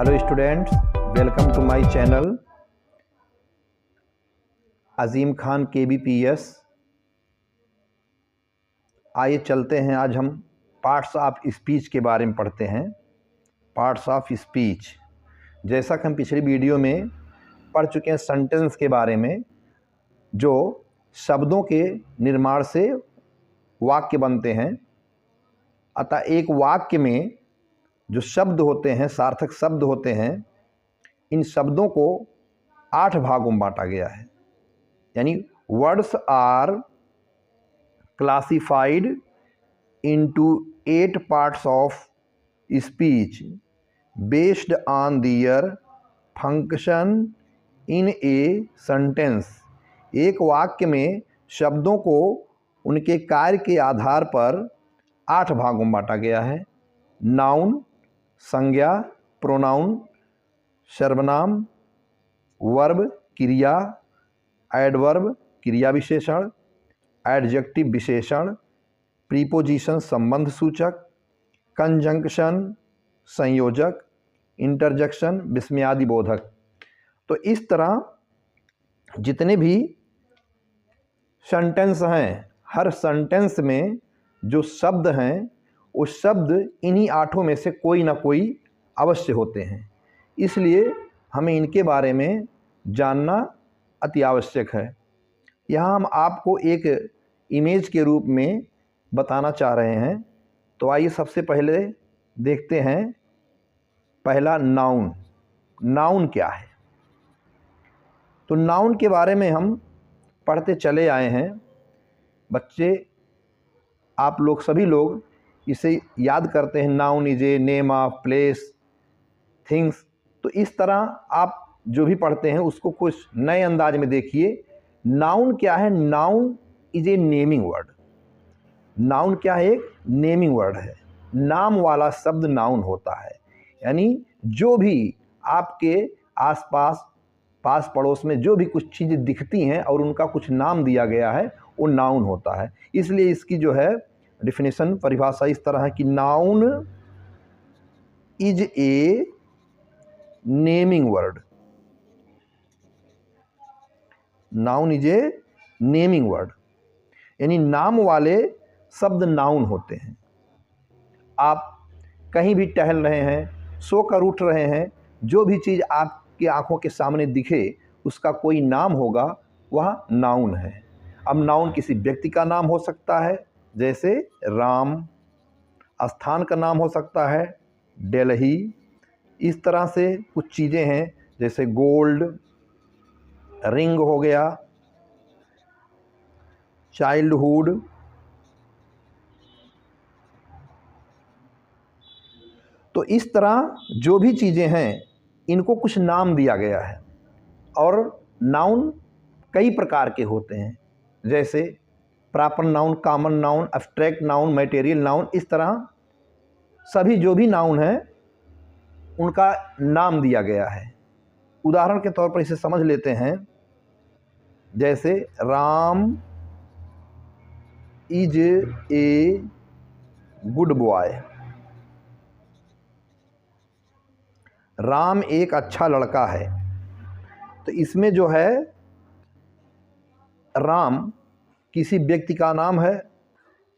Hello students, welcome to my channel Azeem Khan KBPS। आइए चलते हैं, आज हम पार्ट्स ऑफ स्पीच के बारे में पढ़ते हैं। पार्ट्स ऑफ स्पीच, जैसा कि हम पिछली वीडियो में पढ़ चुके हैं सेंटेंस के बारे में, जो शब्दों के निर्माण से वाक्य बनते हैं। अतः एक वाक्य में जो शब्द होते हैं, सार्थक शब्द होते हैं, इन शब्दों को 8 भागों में बांटा गया है। यानी words are classified into 8 parts of speech based on their function in a sentence. एक वाक्य में शब्दों को उनके कार्य के आधार पर 8 भागों में बांटा गया है। नाउन संज्ञा, प्रोनाउन सर्वनाम, वर्ब क्रिया, एडवर्ब क्रिया विशेषण, एडजेक्टिव विशेषण, प्रीपोजिशन संबंध सूचक, कंजंक्शन संयोजक, इंटरजेक्शन विस्मयादि बोधक। तो इस तरह जितने भी सेंटेंस हैं, हर सेंटेंस में जो शब्द हैं, उस शब्द इन्हीं 8 में से कोई ना कोई अवश्य होते हैं। इसलिए हमें इनके बारे में जानना अति आवश्यक है। यहाँ हम आपको एक इमेज के रूप में बताना चाह रहे हैं। तो आइए सबसे पहले देखते हैं, पहला नाउन। नाउन क्या है? तो नाउन के बारे में हम पढ़ते चले आए हैं। बच्चे, आप लोग सभी लोग इसे याद करते हैं। Noun is a name of place, things. तो इस तरह आप जो भी पढ़ते हैं उसको कुछ नए अंदाज में देखिए। नाउन क्या है? Noun is a naming word. Noun क्या है? एक नेमिंग वर्ड है। नाम वाला शब्द नाउन होता है। यानी जो भी आपके आसपास, पास पड़ोस में जो भी कुछ चीज़ें दिखती हैं और उनका कुछ नाम दिया गया है, वो नाउन होता है। इसलिए इसकी जो है डिफिनेशन, परिभाषा इस तरह है कि noun is a naming word. Noun is a naming word, यानी नाम वाले शब्द नाउन होते हैं। आप कहीं भी टहल रहे हैं, सोकर उठ रहे हैं, जो भी चीज़ आपकी आंखों के सामने दिखे उसका कोई नाम होगा, वह नाउन है। अब नाउन किसी व्यक्ति का नाम हो सकता है, जैसे राम। स्थान का नाम हो सकता है दिल्ली। इस तरह से कुछ चीज़ें हैं, जैसे गोल्ड, रिंग हो गया, चाइल्डहुड। तो इस तरह जो भी चीज़ें हैं, इनको कुछ नाम दिया गया है। और नाउन कई प्रकार के होते हैं, जैसे proper noun, common noun, abstract noun, material noun. इस तरह सभी जो भी नाउन हैं उनका नाम दिया गया है। उदाहरण के तौर पर इसे समझ लेते हैं, जैसे Ram is a good boy. Ram एक अच्छा लड़का है। तो इसमें जो है राम किसी व्यक्ति का नाम है,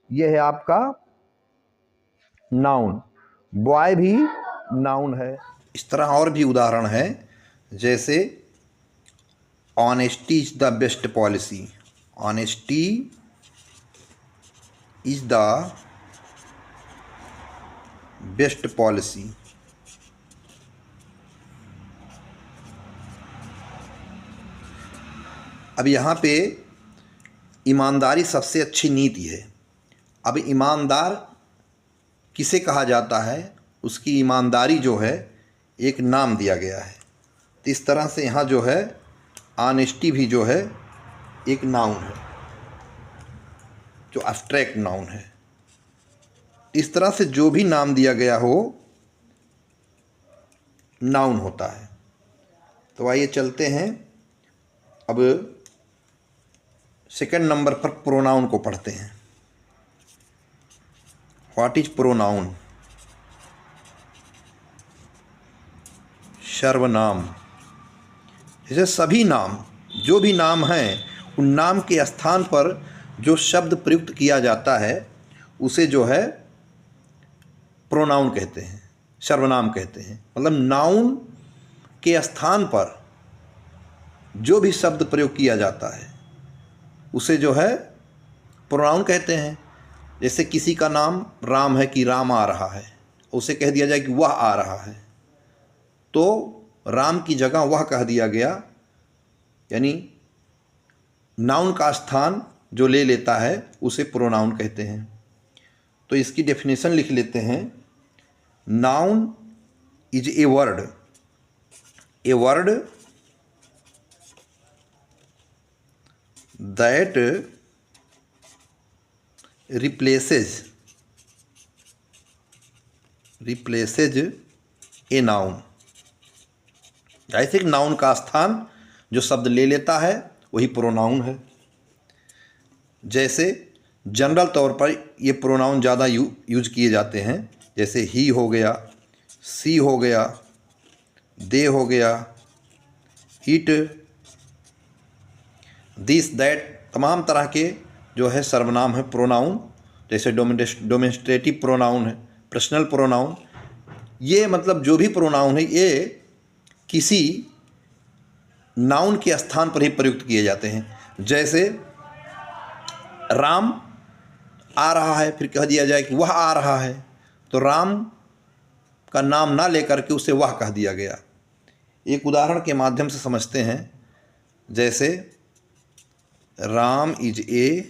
यह है आपका नाउन। बॉय भी नाउन है। इस तरह और भी उदाहरण है, जैसे honesty is the best policy. Honesty is the best policy. अब यहाँ पे ईमानदारी सबसे अच्छी नीति है। अब ईमानदार किसे कहा जाता है, उसकी ईमानदारी जो है एक नाम दिया गया है। तो इस तरह से यहाँ जो है ऑनेस्टी भी जो है एक नाउन है, जो एब्स्ट्रैक्ट नाउन है। इस तरह से जो भी नाम दिया गया हो नाउन होता है। तो आइए चलते हैं, अब सेकंड नंबर पर प्रोनाउन को पढ़ते हैं। What is pronoun? सर्वनाम। जैसे सभी नाम, जो भी नाम हैं, उन नाम के स्थान पर जो शब्द प्रयुक्त किया जाता है उसे जो है प्रोनाउन कहते हैं, सर्वनाम कहते हैं। मतलब नाउन के स्थान पर जो भी शब्द प्रयोग किया जाता है उसे जो है प्रोनाउन कहते हैं। जैसे किसी का नाम राम है कि राम आ रहा है, उसे कह दिया जाए कि वह आ रहा है, तो राम की जगह वह कह दिया गया, यानी नाउन का स्थान जो ले लेता है उसे प्रोनाउन कहते हैं। तो इसकी डेफिनेशन लिख लेते हैं। Noun is a word that replaces a noun. ऐसे एक नाउन का स्थान जो शब्द ले लेता है वही प्रोनाउन है। जैसे जनरल तौर पर ये प्रोनाउन ज़्यादा यूज किए जाते हैं, जैसे ही हो गया, सी हो गया, दे हो गया, इट, दिस, दैट, तमाम तरह के जो है सर्वनाम है प्रोनाउन। जैसे डोमेस्ट्रेटिव प्रोनाउन है, पर्सनल प्रोनाउन। ये मतलब जो भी प्रोनाउन है ये किसी नाउन के स्थान पर ही प्रयुक्त किए जाते हैं। जैसे राम आ रहा है, फिर कह दिया जाए कि वह आ रहा है, तो राम का नाम ना लेकर के उसे वह कह दिया गया। एक उदाहरण के माध्यम से समझते हैं। जैसे Ram is a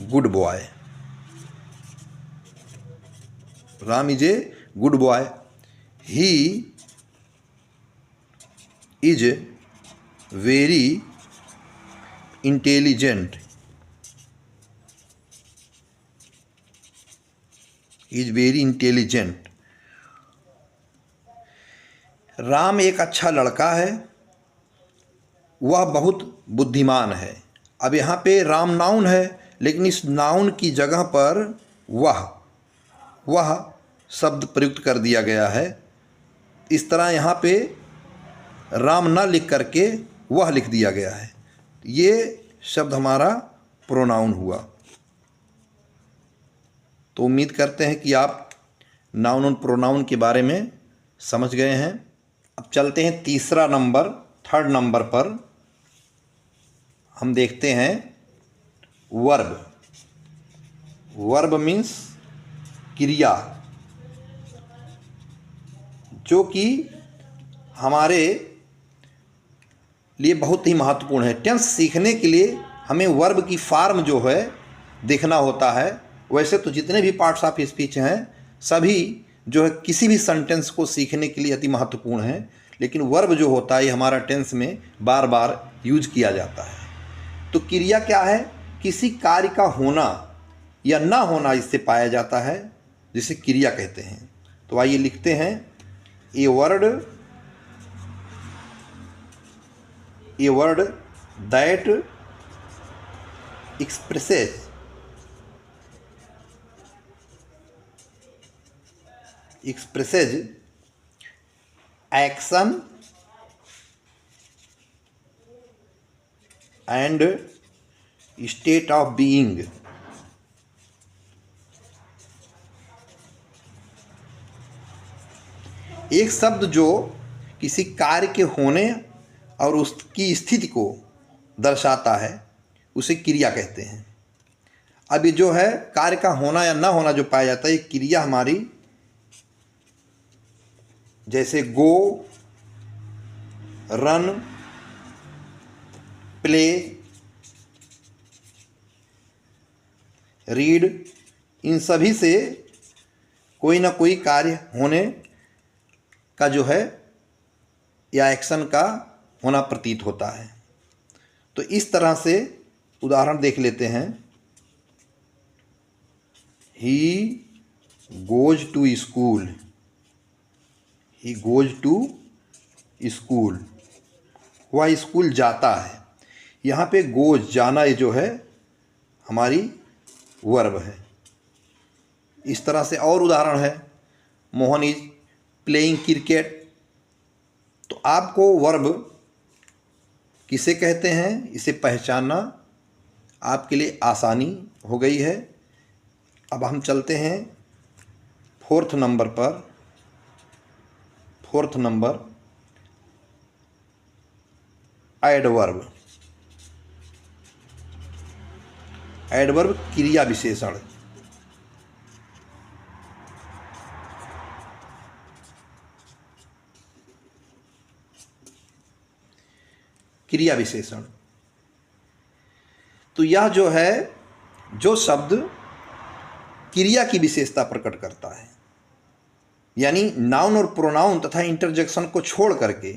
good boy. Ram is a good boy. He is very intelligent. Is very intelligent. Ram एक अच्छा लड़का है, वह बहुत बुद्धिमान है। अब यहाँ पे राम नाउन है, लेकिन इस नाउन की जगह पर वह शब्द प्रयुक्त कर दिया गया है। इस तरह यहाँ पे राम ना लिख करके वह लिख दिया गया है। ये शब्द हमारा प्रोनाउन हुआ। तो उम्मीद करते हैं कि आप नाउन और प्रोनाउन के बारे में समझ गए हैं। अब चलते हैं थर्ड नंबर पर। हम देखते हैं वर्ब। वर्ब मीन्स क्रिया, जो कि हमारे लिए बहुत ही महत्वपूर्ण है। टेंस सीखने के लिए हमें वर्ब की फॉर्म जो है देखना होता है। वैसे तो जितने भी पार्ट्स ऑफ स्पीच हैं सभी जो है किसी भी सेंटेंस को सीखने के लिए अति महत्वपूर्ण है, लेकिन वर्ब जो होता है ये हमारा टेंस में बार बार यूज किया जाता है। तो क्रिया क्या है? किसी कार्य का होना या ना होना इससे पाया जाता है, जिसे क्रिया कहते हैं। तो आइए लिखते हैं a word that expresses action and state of being. एक शब्द जो किसी कार्य के होने और उसकी स्थिति को दर्शाता है उसे क्रिया कहते हैं। अब ये जो है कार्य का होना या ना होना जो पाया जाता है, ये क्रिया हमारी, जैसे गो, रन, प्ले, रीड, इन सभी से कोई ना कोई कार्य होने का जो है या एक्शन का होना प्रतीत होता है। तो इस तरह से उदाहरण देख लेते हैं। He goes to school. He goes to school, वह स्कूल जाता है। यहाँ पे गोज, जाना, ये जो है हमारी वर्ब है। इस तरह से और उदाहरण है। Mohan is playing cricket. तो आपको वर्ब किसे कहते हैं इसे पहचानना आपके लिए आसानी हो गई है। अब हम चलते हैं फोर्थ नंबर पर। Fourth number adverb. एडवर्ब क्रिया विशेषण। क्रिया विशेषण तो यह जो है जो शब्द क्रिया की विशेषता प्रकट करता है, यानी नाउन और प्रोनाउन तथा इंटरजेक्शन को छोड़ करके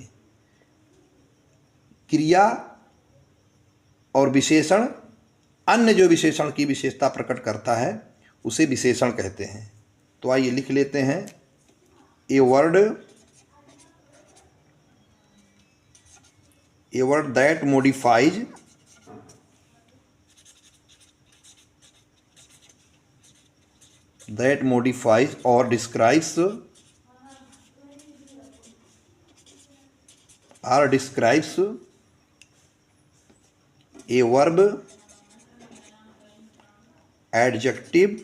क्रिया और विशेषण अन्य जो विशेषण की विशेषता प्रकट करता है उसे विशेषण कहते हैं। तो आइए लिख लेते हैं, a word that modifies or describes a verb, adjective,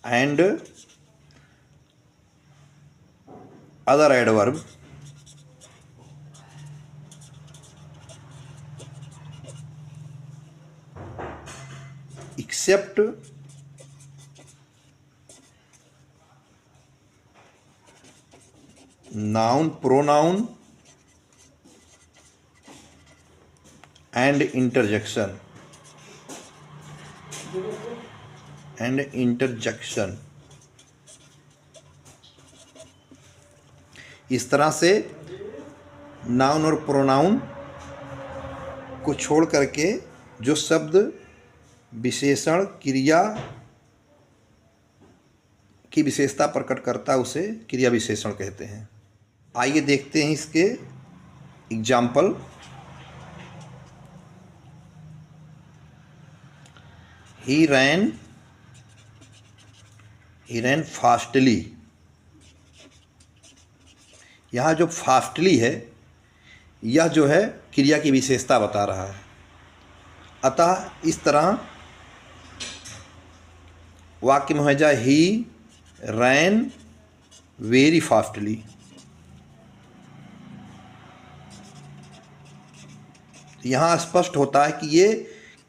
and other adverb except noun, pronoun and interjection इस तरह से नाउन और प्रोनाउन को छोड़ करके जो शब्द विशेषण क्रिया की विशेषता प्रकट करता है उसे क्रिया विशेषण कहते हैं। आइए देखते हैं इसके एग्जाम्पल। ही रैन फास्टली। यहाँ जो फास्टली है यह जो है क्रिया की विशेषता बता रहा है। अतः इस तरह वाक्य में हो जाए ही रैन वेरी फास्टली। यहाँ स्पष्ट होता है कि ये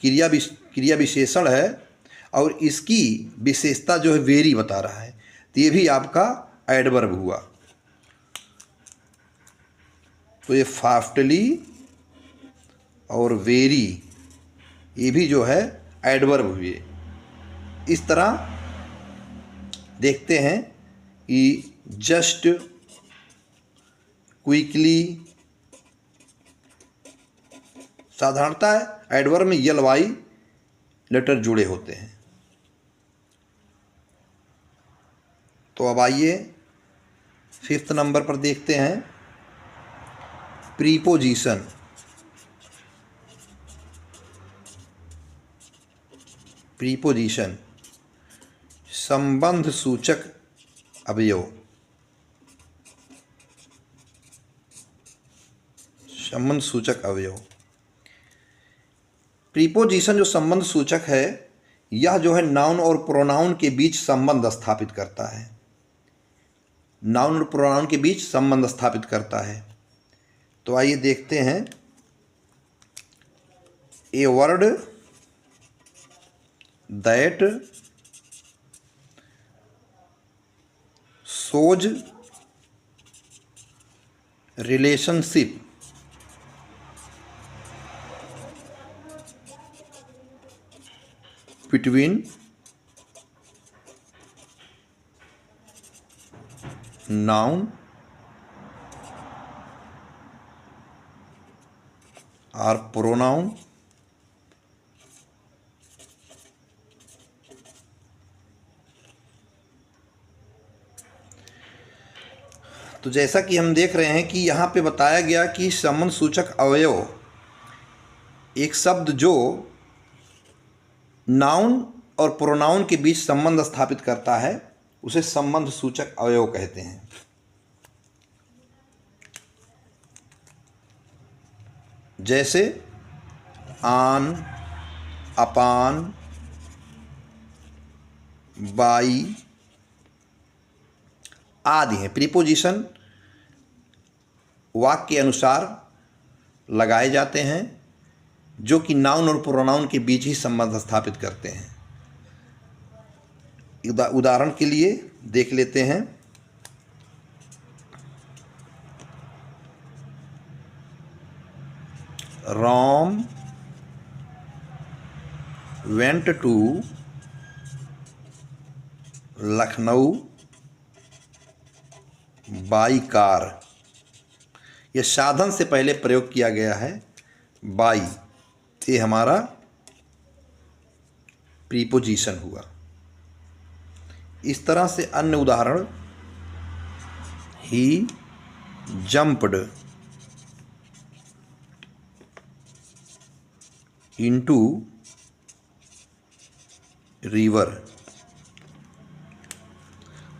क्रिया विशेषण है और इसकी विशेषता जो है वेरी बता रहा है, तो ये भी आपका एडवर्ब हुआ। तो ये फास्टली और वेरी ये भी जो है एडवर्ब हुए। इस तरह देखते हैं कि जस्ट, क्विकली, साधारणतः एडवर्ब में यल वाई लेटर जुड़े होते हैं। तो अब आइए फिफ्थ नंबर पर देखते हैं प्रीपोजिशन। प्रीपोजिशन संबंध सूचक अवयव। संबंध सूचक अवयव। प्रीपोजिशन जो संबंध सूचक है यह जो है नाउन और प्रोनाउन के बीच संबंध स्थापित करता है। नाउन और प्रोनाउन के बीच संबंध स्थापित करता है। तो आइए देखते हैं, a word that shows relationship between noun or pronoun तो जैसा कि हम देख रहे हैं कि यहाँ पे बताया गया कि संबंध सूचक अवयव एक शब्द जो नाउन और प्रोनाउन के बीच संबंध स्थापित करता है उसे संबंध सूचक अवयव कहते हैं। जैसे आन, अपान, बाई आदि हैं। प्रीपोजिशन वाक्य के अनुसार लगाए जाते हैं जो कि नाउन और प्रोनाउन के बीच ही संबंध स्थापित करते हैं। उदाहरण के लिए देख लेते हैं। Ram went to Lucknow by car. यह साधन से पहले प्रयोग किया गया है बाई, ये हमारा प्रीपोजिशन हुआ। इस तरह से अन्य उदाहरण, ही जंप्ड इनटू रिवर।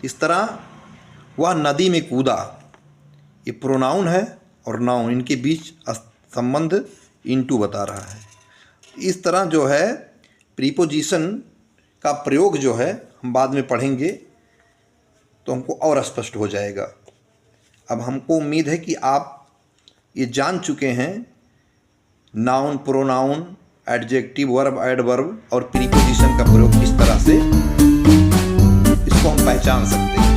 इस तरह वह नदी में कूदा, ये प्रोनाउन है और नाउन, इनके बीच संबंध इनटू बता रहा है। इस तरह जो है प्रीपोजिशन का प्रयोग जो है हम बाद में पढ़ेंगे तो हमको और स्पष्ट हो जाएगा। अब हमको उम्मीद है कि आप ये जान चुके हैं noun, pronoun, adjective, verb, adverb और प्रीपोजिशन का प्रयोग किस तरह से इसको हम पहचान सकते हैं।